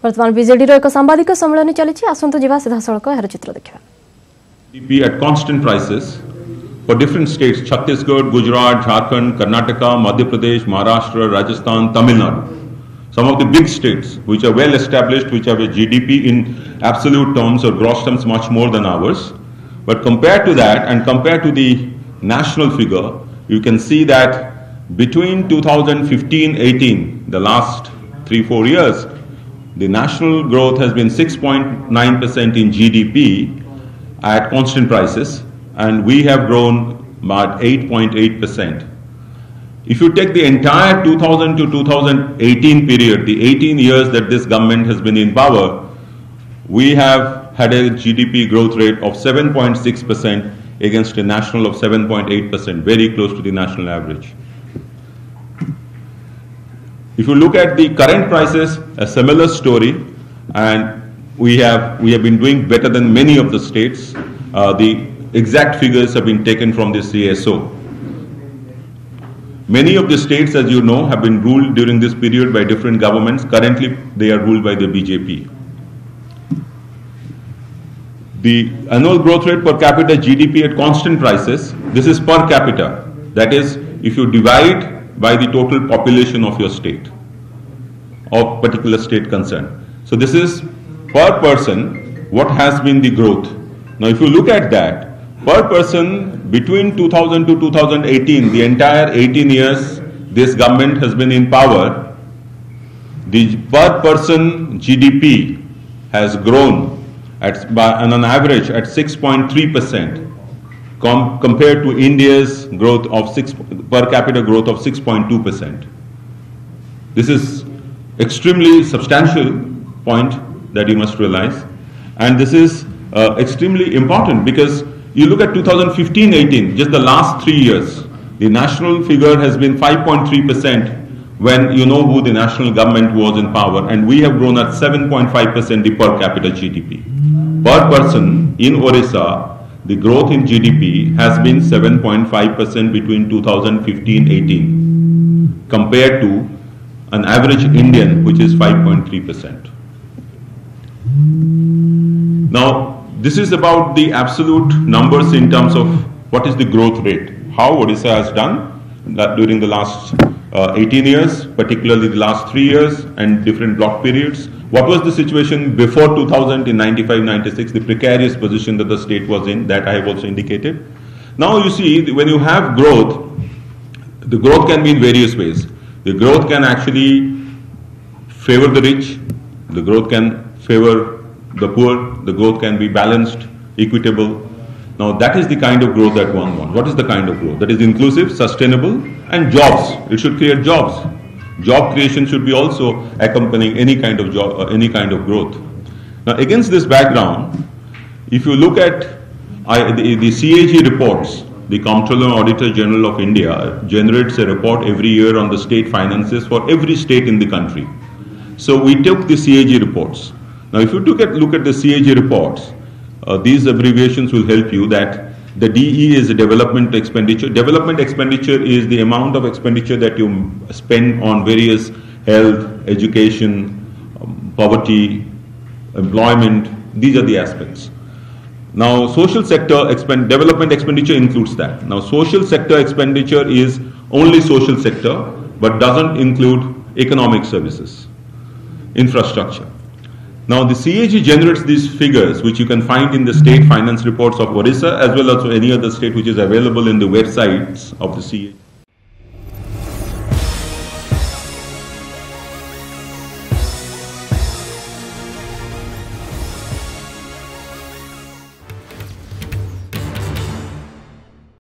वर्तमान बीजेडी रो एक सांबादिक सम्मेलन चली आसंतु जीवा सीधा सड़क यार चित्र देखा GDP at constant prices for different states: Chhattisgarh, Gujarat, Jharkhand, Karnataka, Madhya Pradesh, Maharashtra, Rajasthan, Tamil Nadu. Some of the big states which are well established, which have a GDP in absolute terms or gross terms much more than ours. But compared to that and compared to the national figure, you can see that between 2015-18, the last 3-4 years, the national growth has been 6.9% in GDP at constant prices, and we have grown at 8.8%. If you take the entire 2000 to 2018 period, the 18 years that this government has been in power, we have had a GDP growth rate of 7.6% against a national of 7.8%, very close to the national average. If you look at the current prices, a similar story, and we have been doing better than many of the states. The exact figures have been taken from the CSO. Many of the states, as you know, have been ruled during this period by different governments. Currently, they are ruled by the BJP. The annual growth rate per capita GDP at constant prices, this is per capita. That is, if you divide by the total population of your state, of particular state concerned. So this is per person, what has been the growth. Now if you look at that, per person between 2000 to 2018, the entire 18 years this government has been in power, the per person GDP has grown on an average at 6.3% compared to India's growth of per capita growth of 6.2%. This is extremely substantial point that you must realize, and this is extremely important because you look at 2015-18, just the last 3 years, the national figure has been 5.3% when you know who the national government was in power, and we have grown at 7.5% the per capita GDP. Per person in Odisha, the growth in GDP has been 7.5% between 2015-18 compared to an average Indian which is 5.3%. Now, this is about the absolute numbers in terms of what is the growth rate, how Odisha has done during the last 18 years, particularly the last 3 years and different block periods. What was the situation before 2000 in 95-96, the precarious position that the state was in, that I have also indicated. Now you see, when you have growth, the growth can be in various ways. The growth can actually favor the rich, the growth can favor the poor, the growth can be balanced, equitable. Now that is the kind of growth that one wants. What is the kind of growth? That is inclusive, sustainable, and jobs. It should create jobs. Job creation should be also accompanying any kind of job, any kind of growth. Now against this background, if you look at the CAG reports, the Comptroller and Auditor General of India generates a report every year on the state finances for every state in the country. So we took the CAG reports. Now if you look at the CAG reports, these abbreviations will help you that the DE is a development expenditure. Development expenditure is the amount of expenditure that you spend on various health, education, poverty, employment. These are the aspects. Now social sector development expenditure includes that. Now social sector expenditure is only social sector but doesn't include economic services, infrastructure. Now the CAG generates these figures which you can find in the state finance reports of Odisha as well as any other state which is available in the websites of the CAG.